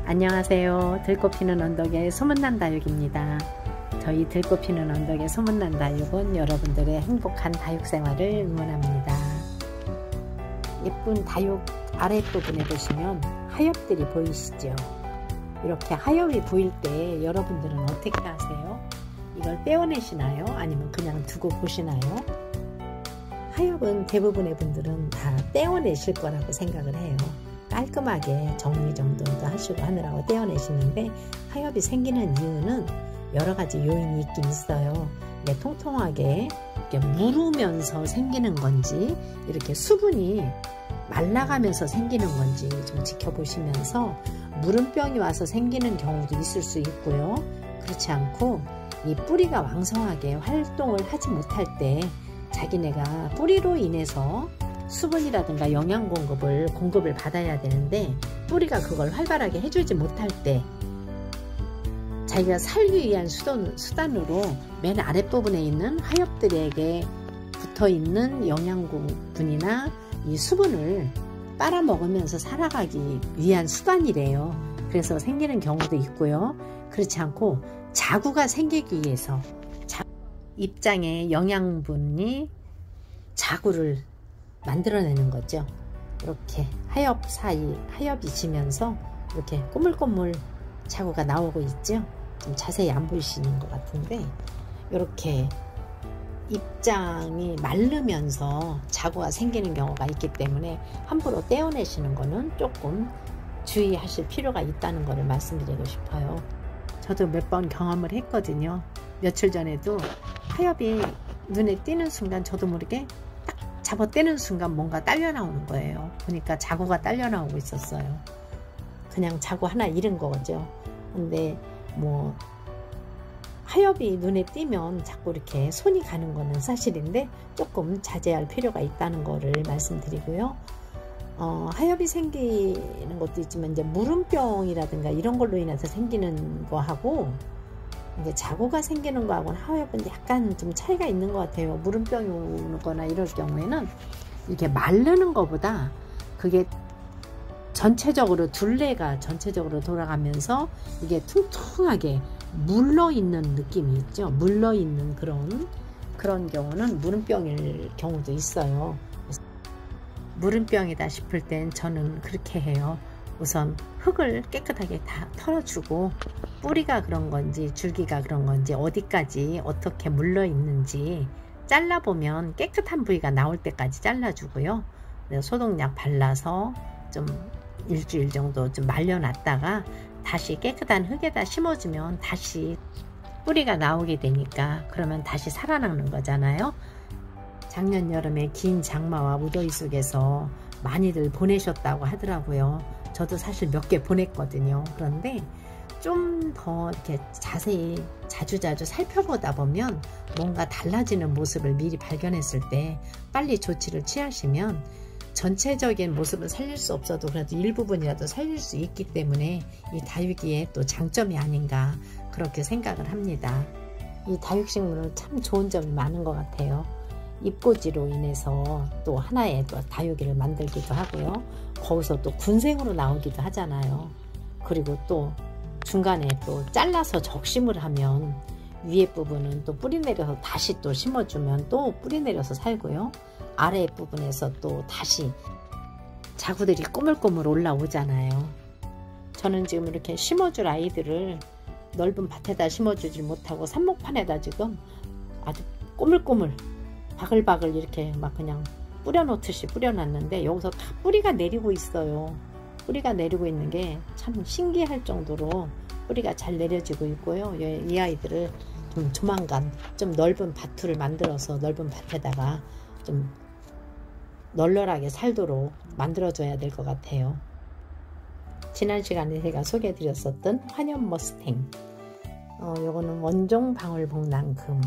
안녕하세요. 들꽃 피는 언덕의 소문난 다육입니다. 저희 들꽃 피는 언덕의 소문난 다육은 여러분들의 행복한 다육 생활을 응원합니다. 예쁜 다육 아랫부분에 보시면 하엽들이 보이시죠? 이렇게 하엽이 보일 때 여러분들은 어떻게 하세요? 이걸 떼어내시나요? 아니면 그냥 두고 보시나요? 하엽은 대부분의 분들은 다 떼어내실 거라고 생각을 해요. 깔끔하게 정리정돈도 하시고 하느라고 떼어내시는데, 하엽이 생기는 이유는 여러 가지 요인이 있긴 있어요. 이게 통통하게 이렇게 무르면서 생기는 건지, 이렇게 수분이 말라가면서 생기는 건지 좀 지켜보시면서, 무름병이 와서 생기는 경우도 있을 수 있고요. 그렇지 않고 이 뿌리가 왕성하게 활동을 하지 못할 때, 자기네가 뿌리로 인해서 수분이라든가 영양 공급을 받아야 되는데 뿌리가 그걸 활발하게 해주지 못할 때, 자기가 살기 위한 수단으로 맨 아랫부분에 있는 하엽들에게 붙어있는 영양분이나 이 수분을 빨아먹으면서 살아가기 위한 수단이래요. 그래서 생기는 경우도 있고요. 그렇지 않고 자구가 생기기 위해서, 입장에 영양분이 자구를 만들어내는 거죠. 이렇게 하엽 사이, 하엽이 지면서 이렇게 꼬물꼬물 자구가 나오고 있죠. 좀 자세히 안 보이시는 것 같은데, 이렇게 입장이 마르면서 자구가 생기는 경우가 있기 때문에 함부로 떼어내시는 거는 조금 주의하실 필요가 있다는 것을 말씀드리고 싶어요. 저도 몇 번 경험을 했거든요. 며칠 전에도 하엽이 눈에 띄는 순간 저도 모르게 잡아떼는 순간 뭔가 딸려 나오는 거예요. 보니까 자구가 딸려 나오고 있었어요. 그냥 자구 하나 잃은 거죠. 근데 뭐 하엽이 눈에 띄면 자꾸 이렇게 손이 가는 거는 사실인데, 조금 자제할 필요가 있다는 거를 말씀드리고요. 하엽이 생기는 것도 있지만, 이제 무름병이라든가 이런 걸로 인해서 생기는 거하고, 이게 자구가 생기는 거하고는 하엽은 약간 좀 차이가 있는 것 같아요. 무름병이 오거나 이럴 경우에는 이렇게 마르는 것보다 그게 전체적으로 둘레가 전체적으로 돌아가면서 이게 퉁퉁하게 물러있는 느낌이 있죠. 물러있는 그런 경우는 무름병일 경우도 있어요. 무름병이다 싶을 땐 저는 그렇게 해요. 우선 흙을 깨끗하게 다 털어주고, 뿌리가 그런 건지 줄기가 그런 건지 어디까지 어떻게 물러 있는지 잘라보면 깨끗한 부위가 나올 때까지 잘라주고요. 소독약 발라서 좀 일주일 정도 좀 말려놨다가 다시 깨끗한 흙에다 심어주면 다시 뿌리가 나오게 되니까, 그러면 다시 살아나는 거잖아요. 작년 여름에 긴 장마와 무더위 속에서 많이들 보내셨다고 하더라고요. 저도 사실 몇 개 보냈거든요. 그런데 좀 더 이렇게 자세히 자주자주 살펴보다 보면 뭔가 달라지는 모습을 미리 발견했을 때 빨리 조치를 취하시면, 전체적인 모습은 살릴 수 없어도 그래도 일부분이라도 살릴 수 있기 때문에 이 다육이의 또 장점이 아닌가, 그렇게 생각을 합니다. 이 다육식물은 참 좋은 점이 많은 것 같아요. 잎꽂이로 인해서 또 하나의 또 다육이를 만들기도 하고요. 거기서 또 군생으로 나오기도 하잖아요. 그리고 또 중간에 또 잘라서 적심을 하면 위에 부분은 또 뿌리 내려서 다시 또 심어주면 또 뿌리 내려서 살고요. 아래 부분에서 또 다시 자구들이 꼬물꼬물 올라오잖아요. 저는 지금 이렇게 심어줄 아이들을 넓은 밭에다 심어주질 못하고 삽목판에다 지금 아주 꼬물꼬물 바글바글 이렇게 막 그냥 뿌려놓듯이 뿌려놨는데, 여기서 다 뿌리가 내리고 있어요. 뿌리가 내리고 있는 게 참 신기할 정도로 뿌리가 잘 내려지고 있고요. 이 아이들을 좀 조만간 좀 넓은 밭을 만들어서 넓은 밭에다가 좀 널널하게 살도록 만들어줘야 될 것 같아요. 지난 시간에 제가 소개해 드렸었던 환연 머스탱, 요거는 원종 방울복랑금,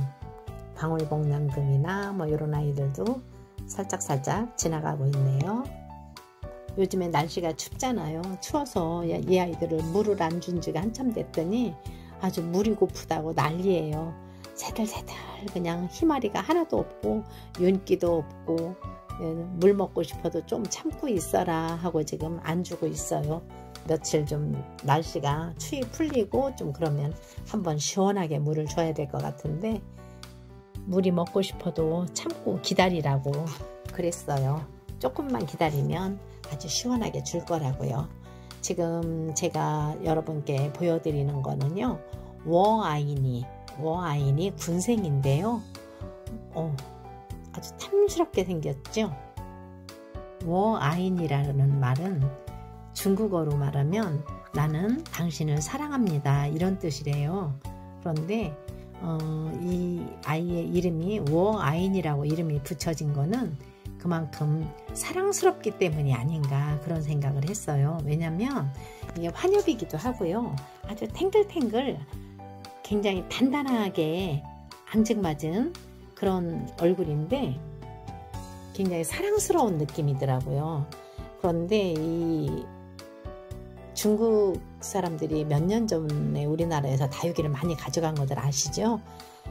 방울복랑금이나 뭐 이런 아이들도 살짝살짝 지나가고 있네요. 요즘에 날씨가 춥잖아요. 추워서 이 아이들을 물을 안 준 지가 한참 됐더니 아주 물이 고프다고 난리예요. 새들새들 그냥 희마리가 하나도 없고 윤기도 없고 물 먹고 싶어도 좀 참고 있어라 하고 지금 안 주고 있어요. 며칠 좀 날씨가 추위 풀리고 좀 그러면 한번 시원하게 물을 줘야 될 것 같은데 물이 먹고 싶어도 참고 기다리라고 그랬어요. 조금만 기다리면 아주 시원하게 줄 거라고요. 지금 제가 여러분께 보여드리는 거는요, 워아이니 군생인데요. 아주 탐스럽게 생겼죠. 워아이니라는 말은 중국어로 말하면 나는 당신을 사랑합니다 이런 뜻이래요. 그런데 이 아이의 이름이 워아인이라고 이름이 붙여진 거는 그만큼 사랑스럽기 때문이 아닌가 그런 생각을 했어요. 왜냐면 이게 환엽이기도 하고요. 아주 탱글탱글 굉장히 단단하게 앙증맞은 그런 얼굴인데 굉장히 사랑스러운 느낌이더라고요. 그런데 이 중국 사람들이 몇 년 전에 우리나라에서 다육이를 많이 가져간 것들 아시죠?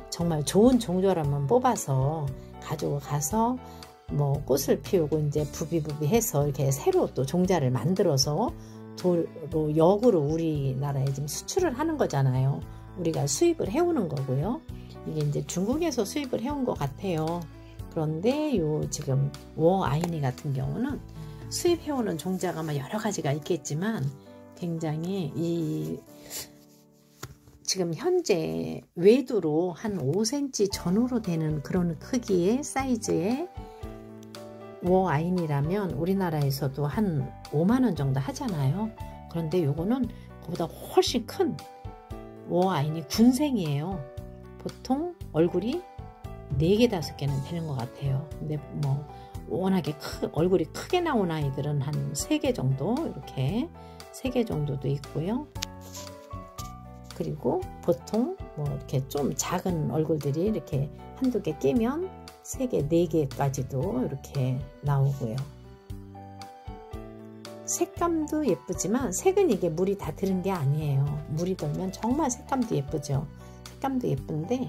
정말 좋은 종조라만 뽑아서 가지고 가서 뭐 꽃을 피우고 이제 부비부비해서 이렇게 새로 또 종자를 만들어서 도로 역으로 우리나라에 지금 수출을 하는 거잖아요. 우리가 수입을 해오는 거고요. 이게 이제 중국에서 수입을 해온 것 같아요. 그런데 요 지금 워아이니 같은 경우는 수입해오는 종자가 막 여러 가지가 있겠지만 굉장히 이 지금 현재 외두로 한 5cm 전후로 되는 그런 크기의 사이즈의 워아인이라면 우리나라에서도 한 5만원 정도 하잖아요. 그런데 요거는 그보다 훨씬 큰 워아인이 군생이에요. 보통 얼굴이 4개 5개는 되는 것 같아요. 근데 뭐 워낙에 얼굴이 크게 나온 아이들은 한 3개 정도 이렇게 3개 정도도 있고요. 그리고 보통 뭐 이렇게 좀 작은 얼굴들이 이렇게 한두 개 끼면 3개, 4개까지도 이렇게 나오고요. 색감도 예쁘지만 색은 이게 물이 다 들은 게 아니에요. 물이 들면 정말 색감도 예쁘죠. 색감도 예쁜데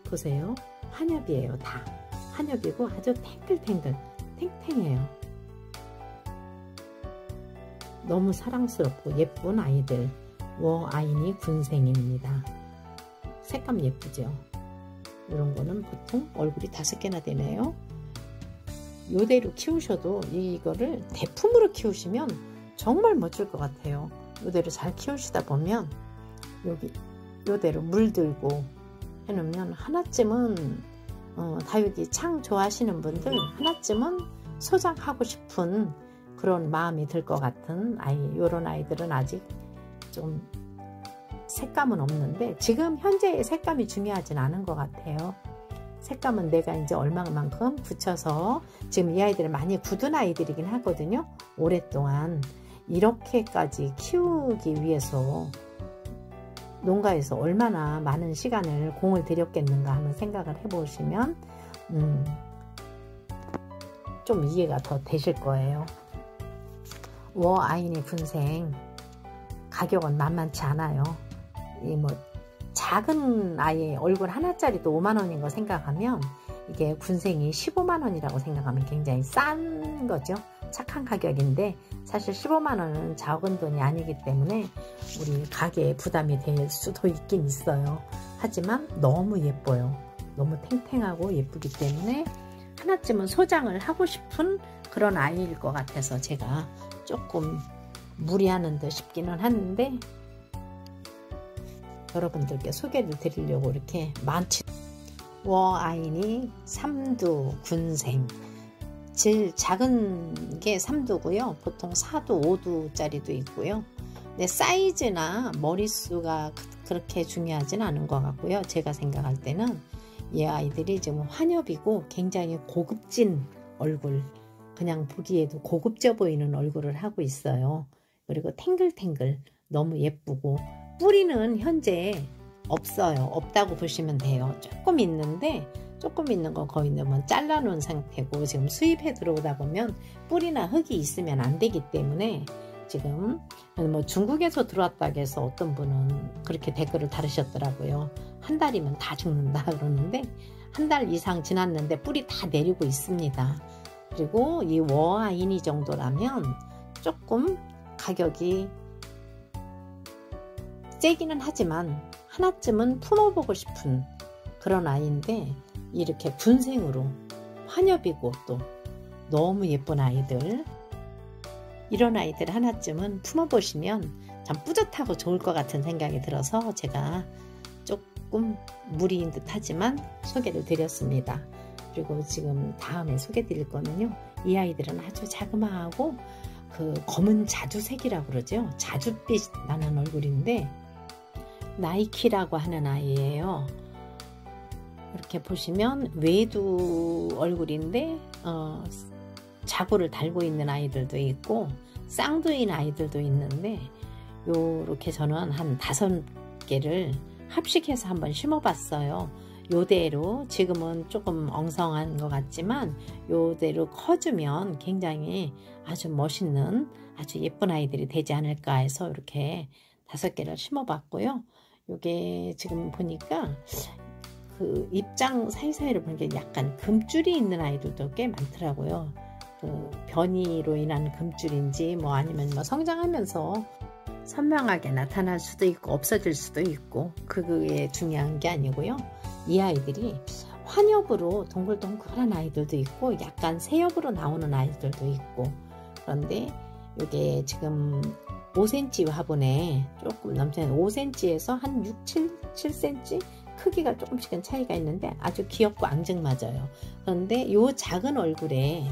보세요. 한엽이에요. 다 한엽이고 아주 탱글탱글 탱탱해요. 너무 사랑스럽고 예쁜 아이들 워아이니 군생입니다. 색감 예쁘죠. 이런 거는 보통 얼굴이 5개나 되네요. 요대로 키우셔도 이거를 대품으로 키우시면 정말 멋질 것 같아요. 요대로 잘 키우시다 보면 여기 요대로 물들고 해놓으면 하나쯤은 다육이 창 좋아하시는 분들 하나쯤은 소장하고 싶은 그런 마음이 들 것 같은 아이. 요런 아이들은 아직 좀 색감은 없는데 지금 현재의 색감이 중요하진 않은 것 같아요. 색감은 내가 이제 얼마만큼 굳혀서 지금 이 아이들은 많이 굳은 아이들이긴 하거든요. 오랫동안 이렇게까지 키우기 위해서 농가에서 얼마나 많은 시간을 공을 들였겠는가 하는 생각을 해보시면 좀 이해가 더 되실 거예요. 워아이니 군생 가격은 만만치 않아요. 이 뭐 작은 아이의 얼굴 하나짜리도 5만원인 거 생각하면 이게 군생이 15만원이라고 생각하면 굉장히 싼 거죠. 착한 가격인데 사실 15만원은 적은 돈이 아니기 때문에 우리 가게에 부담이 될 수도 있긴 있어요. 하지만 너무 예뻐요. 너무 탱탱하고 예쁘기 때문에 하나쯤은 소장을 하고 싶은 그런 아이일 것 같아서 제가 조금 무리하는 듯 싶기는 하는데 여러분들께 소개를 드리려고 이렇게 많지. 워아이니 삼두 군생 제일 작은 게 3두고요. 보통 4두, 5두짜리도 있고요. 근데 사이즈나 머릿수가 그렇게 중요하진 않은 것 같고요. 제가 생각할 때는 이 아이들이 지금 환엽이고 굉장히 고급진 얼굴, 그냥 보기에도 고급져 보이는 얼굴을 하고 있어요. 그리고 탱글탱글 너무 예쁘고 뿌리는 현재 없어요. 없다고 보시면 돼요. 조금 있는데 조금 있는 거 거의 뭐 잘라 놓은 상태고, 지금 수입해 들어오다 보면 뿌리나 흙이 있으면 안 되기 때문에 지금 뭐 중국에서 들어왔다고 해서 어떤 분은 그렇게 댓글을 달으셨더라고요. 한 달이면 다 죽는다 그러는데, 한 달 이상 지났는데 뿌리 다 내리고 있습니다. 그리고 이 워아이니 정도라면 조금 가격이 세기는 하지만 하나쯤은 품어보고 싶은 그런 아이인데, 이렇게 군생으로 환엽이고 또 너무 예쁜 아이들, 이런 아이들 하나쯤은 품어보시면 참 뿌듯하고 좋을 것 같은 생각이 들어서 제가 조금 무리인 듯 하지만 소개를 드렸습니다. 그리고 지금 다음에 소개 드릴 거는요, 이 아이들은 아주 자그마하고 그 검은 자주색이라고 그러죠. 자주빛 나는 얼굴인데 나이키라고 하는 아이예요. 이렇게 보시면 외두 얼굴인데 자구를 달고 있는 아이들도 있고 쌍두인 아이들도 있는데, 요렇게 저는 한 5개를 합식해서 한번 심어봤어요. 요대로 지금은 조금 엉성한 것 같지만 요대로 커주면 굉장히 아주 멋있는 아주 예쁜 아이들이 되지 않을까 해서 이렇게 5개를 심어봤고요. 요게 지금 보니까 그 입장 사이사이를 보니까 약간 금줄이 있는 아이들도 꽤 많더라고요. 그 변이로 인한 금줄인지 뭐 아니면 뭐 성장하면서 선명하게 나타날 수도 있고 없어질 수도 있고, 그게 중요한 게 아니고요. 이 아이들이 환엽으로 동글동글한 아이들도 있고 약간 새엽으로 나오는 아이들도 있고, 그런데 이게 지금 5cm 화분에 조금 넘치는 5cm에서 한 6, 7cm 크기가 조금씩은 차이가 있는데 아주 귀엽고 앙증맞아요. 그런데 이 작은 얼굴에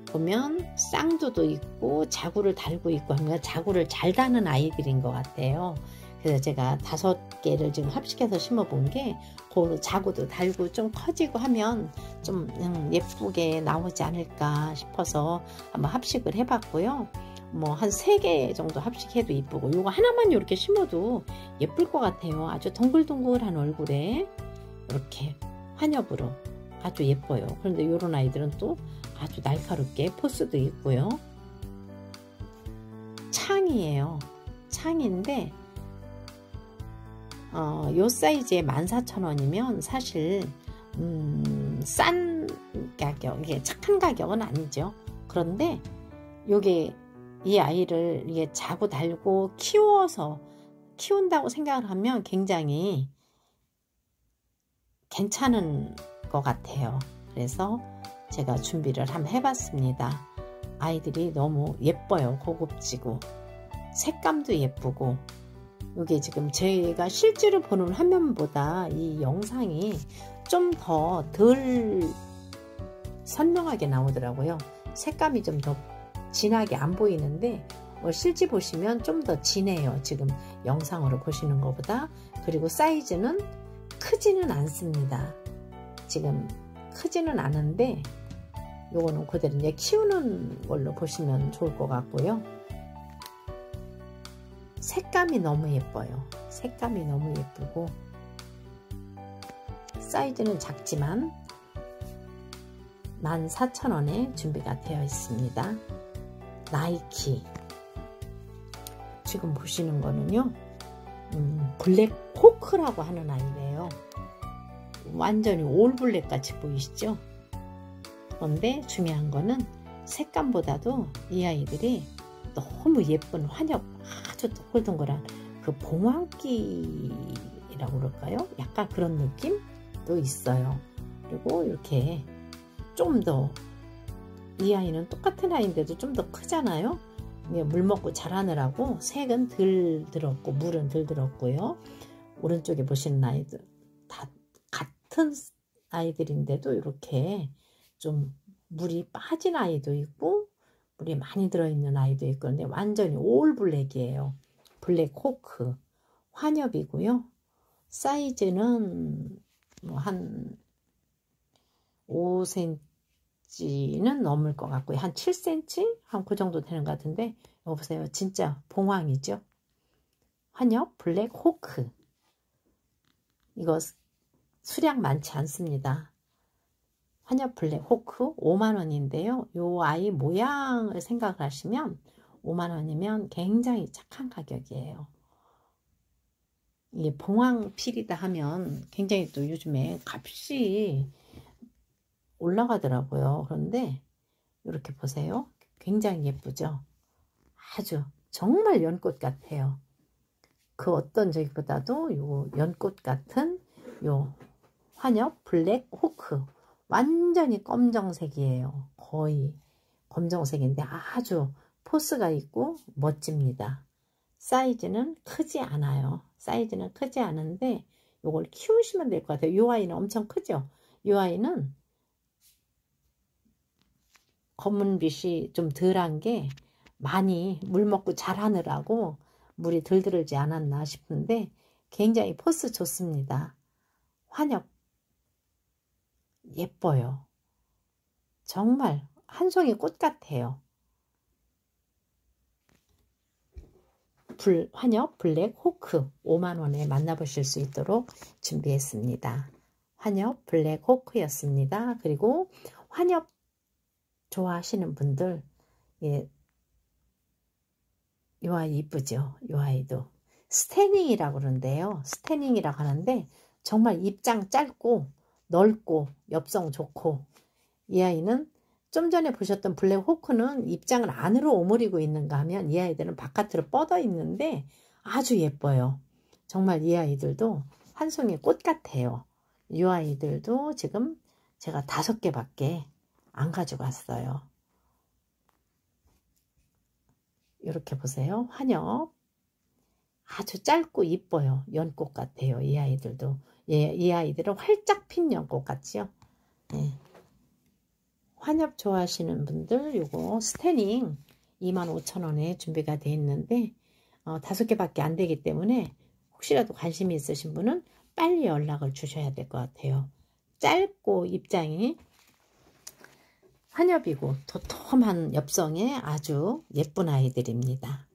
보면 쌍두도 있고 자구를 달고 있고 하면 자구를 잘 다는 아이들인 것 같아요. 그래서 제가 5개를 지금 합식해서 심어 본 게 그 자구도 달고 좀 커지고 하면 좀 예쁘게 나오지 않을까 싶어서 한번 합식을 해봤고요. 뭐 한 3개 정도 합식해도 이쁘고, 요거 하나만 이렇게 심어도 예쁠 것 같아요. 아주 동글동글한 얼굴에 이렇게 환엽으로 아주 예뻐요. 그런데 요런 아이들은 또 아주 날카롭게 포스도 있고요. 창이에요. 창인데 요 사이즈에 14,000원이면 사실 싼 가격, 이게 착한 가격은 아니죠. 그런데 요게 이 아이를 이게 자고 달고 키운다고 생각을 하면 굉장히 괜찮은 것 같아요. 그래서 제가 준비를 한번 해봤습니다. 아이들이 너무 예뻐요. 고급지고 색감도 예쁘고, 이게 지금 제가 실제로 보는 화면보다 이 영상이 좀 더 덜 선명하게 나오더라고요. 색감이 좀 더 진하게 안 보이는데 실제 보시면 좀 더 진해요. 지금 영상으로 보시는 것보다. 그리고 사이즈는 크지는 않습니다. 지금 크지는 않은데 요거는 그대로 이제 키우는 걸로 보시면 좋을 것 같고요. 색감이 너무 예뻐요. 색감이 너무 예쁘고 사이즈는 작지만 14,000원에 준비가 되어 있습니다. 나이키. 지금 보시는 거는요, 블랙 호크라고 하는 아이래요. 완전히 올 블랙 같이 보이시죠? 그런데 중요한 거는 색감보다도 이 아이들이 너무 예쁜 환엽, 아주 동글동글한 그 봉황기라고 그럴까요? 약간 그런 느낌도 있어요. 그리고 이렇게 좀 더, 이 아이는 똑같은 아이인데도 좀 더 크잖아요. 물 먹고 자라느라고 색은 덜 들었고 물은 덜 들었고요. 오른쪽에 보시는 아이들 다 같은 아이들인데도 이렇게 좀 물이 빠진 아이도 있고 물이 많이 들어있는 아이도 있고, 근데 완전히 올 블랙이에요. 블랙 호크 환엽이고요. 사이즈는 뭐 한 5cm는 넘을 것 같고요. 한 7cm? 한 그 정도 되는 것 같은데, 이거 보세요. 진짜 봉황이죠. 환엽 블랙 호크. 이거 수량 많지 않습니다. 환엽 블랙 호크 5만원인데요. 요 아이 모양을 생각을 하시면 5만원이면 굉장히 착한 가격이에요. 이게 봉황필이다 하면 굉장히 또 요즘에 값이 올라가더라고요. 그런데 이렇게 보세요. 굉장히 예쁘죠? 아주 정말 연꽃 같아요. 그 어떤 저기보다도 요 연꽃 같은 요 환엽 블랙 호크 완전히 검정색이에요. 거의 검정색인데 아주 포스가 있고 멋집니다. 사이즈는 크지 않아요. 사이즈는 크지 않은데 요걸 키우시면 될 것 같아요. 요 아이는 엄청 크죠? 요 아이는 검은빛이 좀 덜한 게 많이 물 먹고 자라느라고 물이 덜 들지 않았나 싶은데 굉장히 포스 좋습니다. 환엽 예뻐요. 정말 한 송이 꽃 같아요. 환엽 블랙 호크 5만원에 만나보실 수 있도록 준비했습니다. 환엽 블랙 호크였습니다. 그리고 환엽 좋아하시는 분들, 예, 요 아이 이쁘죠? 요 아이도 스태닝이라고 그러는데요. 스태닝이라고 하는데 정말 입장 짧고 넓고 엽성 좋고, 이 아이는 좀 전에 보셨던 블랙 호크는 입장을 안으로 오므리고 있는가 하면 이 아이들은 바깥으로 뻗어 있는데 아주 예뻐요. 정말 이 아이들도 한 송이 꽃 같아요. 이 아이들도 지금 제가 5개밖에 안 가지고 왔어요. 이렇게 보세요. 환엽 아주 짧고 이뻐요. 연꽃 같아요. 이 아이들도. 예, 이 아이들은 활짝 핀 연꽃 같죠? 예. 환엽 좋아하시는 분들 요거 스태닝 25,000원에 준비가 되어 있는데 5개밖에 안 되기 때문에 혹시라도 관심이 있으신 분은 빨리 연락을 주셔야 될 것 같아요. 짧고 입장이 환엽이고 도톰한 엽성의 아주 예쁜 아이들입니다.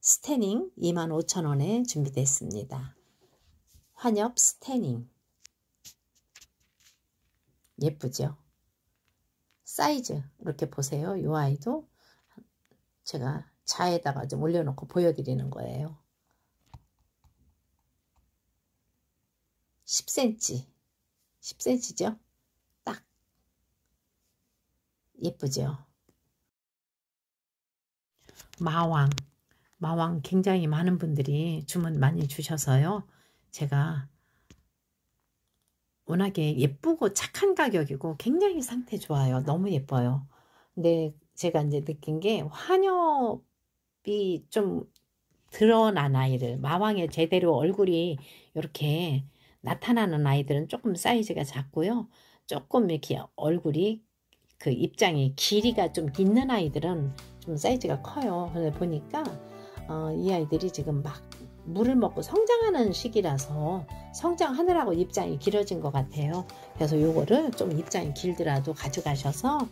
스태닝 25,000원에 준비됐습니다. 환엽 스태닝 예쁘죠? 사이즈 이렇게 보세요. 이 아이도 제가 자에다가 좀 올려놓고 보여드리는 거예요. 10cm 10cm죠? 딱 예쁘죠? 마왕 굉장히 많은 분들이 주문 많이 주셔서요. 제가 워낙에 예쁘고 착한 가격이고 굉장히 상태 좋아요. 너무 예뻐요. 근데 제가 이제 느낀 게 환엽이 좀 드러난 아이들, 마왕의 제대로 얼굴이 이렇게 나타나는 아이들은 조금 사이즈가 작고요. 조금 이렇게 얼굴이 그 입장이 길이가 좀 있는 아이들은 좀 사이즈가 커요. 그래서 보니까 이 아이들이 지금 막 물을 먹고 성장하는 시기라서 성장하느라고 입장이 길어진 것 같아요. 그래서 요거를 좀 입장이 길더라도 가져가셔서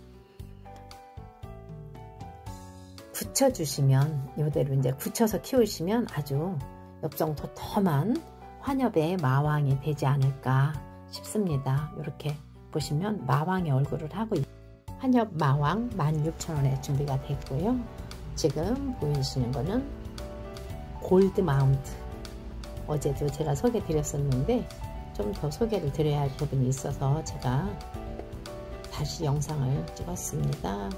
굳혀주시면, 이대로 이제 굳혀서 키우시면 아주 엽성 도톰한 환엽의 마왕이 되지 않을까 싶습니다. 이렇게 보시면 마왕의 얼굴을 하고 환엽 마왕 16,000원에 준비가 됐고요. 지금 보이시는 거는 골드 마운트, 어제도 제가 소개 드렸었는데 좀 더 소개를 드려야 할 부분이 있어서 제가 다시 영상을 찍었습니다.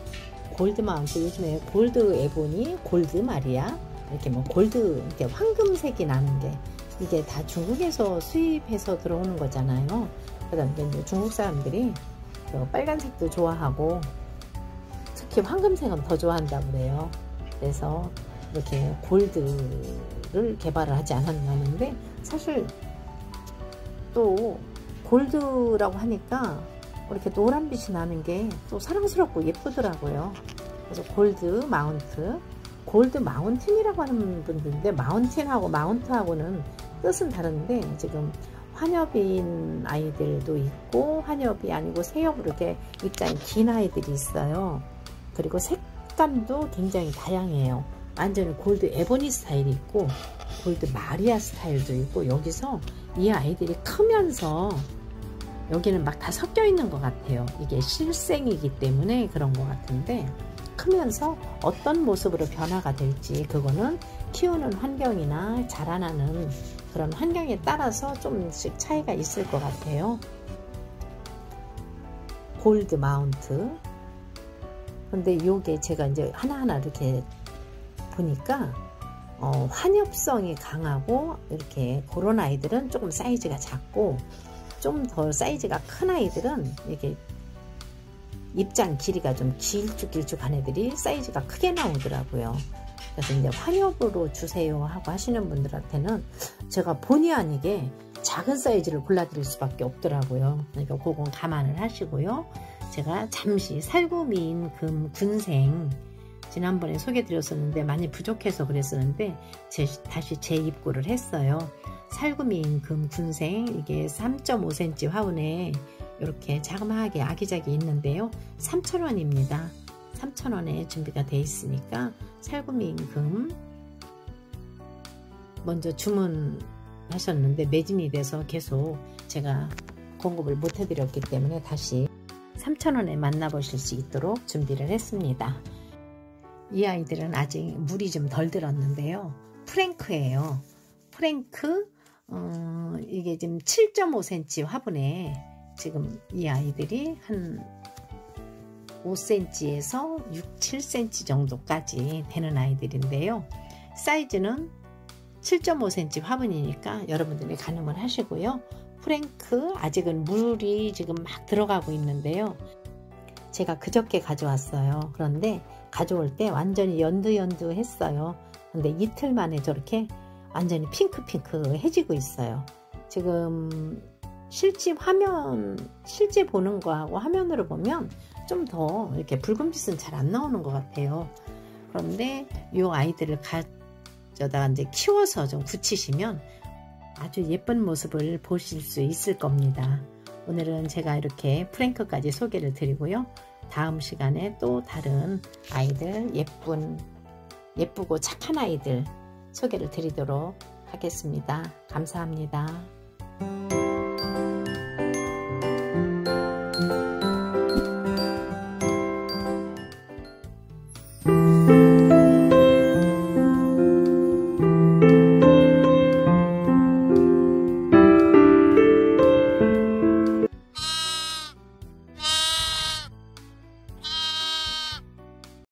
골드 마운트, 요즘에 골드 에보니, 골드 마리아, 이렇게 뭐 골드, 이렇게 황금색이 나는 게 이게 다 중국에서 수입해서 들어오는 거잖아요. 그다음에 이제 중국 사람들이 빨간색도 좋아하고 특히 황금색은 더 좋아한다고 그래요. 그래서 이렇게 골드를 개발을 하지 않았나 하는데, 사실 또 골드라고 하니까 이렇게 노란빛이 나는 게 또 사랑스럽고 예쁘더라고요. 그래서 골드 마운트, 골드 마운틴이라고 하는 분들인데, 마운틴하고 마운트하고는 뜻은 다른데 지금 환엽인 아이들도 있고 환엽이 아니고 새엽으로 이렇게 입장이 긴 아이들이 있어요. 그리고 색감도 굉장히 다양해요. 완전히 골드 에보니 스타일이 있고 골드 마리아 스타일도 있고, 여기서 이 아이들이 크면서 여기는 막 다 섞여 있는 것 같아요. 이게 실생이기 때문에 그런 것 같은데, 크면서 어떤 모습으로 변화가 될지 그거는 키우는 환경이나 자라나는 그런 환경에 따라서 조금씩 차이가 있을 것 같아요. 골드 마운트. 근데 요게 제가 이제 하나하나 이렇게 보니까 환엽성이 강하고 이렇게 그런 아이들은 조금 사이즈가 작고, 좀 더 사이즈가 큰 아이들은 이게 입장 길이가 좀 길쭉길쭉한 애들이 사이즈가 크게 나오더라고요. 그래서 이제 환엽으로 주세요 하고 하시는 분들한테는 제가 본의 아니게 작은 사이즈를 골라드릴 수밖에 없더라고요. 그러니까 그건 감안을 하시고요. 제가 잠시 살구미인 금 군생 지난번에 소개드렸었는데 많이 부족해서 그랬었는데 다시 재입고를 했어요. 살구미인 금 군생, 이게 3.5cm 화분에 이렇게 자그마하게 아기자기 있는데요. 3,000원입니다. 3,000원에 준비가 되어 있으니까 살구미인 금 먼저 주문하셨는데 매진이 돼서 계속 제가 공급을 못 해드렸기 때문에 다시 3,000원에 만나보실 수 있도록 준비를 했습니다. 이 아이들은 아직 물이 좀 덜 들었는데요. 프랭크예요. 프랭크, 이게 지금 7.5cm 화분에 지금 이 아이들이 한 5cm에서 6, 7cm 정도까지 되는 아이들인데요. 사이즈는 7.5cm 화분이니까 여러분들이 가늠을 하시고요. 프랭크 아직은 물이 지금 막 들어가고 있는데요. 제가 그저께 가져왔어요. 그런데 가져올 때 완전히 연두연두했어요. 근데 이틀 만에 저렇게 완전히 핑크해지고 있어요. 지금 실제 보는 거하고 화면으로 보면 좀 더 이렇게 붉은빛은 잘 안 나오는 것 같아요. 그런데 이 아이들을 가져다가 이제 키워서 좀 굳히시면 아주 예쁜 모습을 보실 수 있을 겁니다. 오늘은 제가 이렇게 프랭크까지 소개를 드리고요. 다음 시간에 또 다른 아이들, 예쁘고 착한 아이들 소개를 드리도록 하겠습니다. 감사합니다.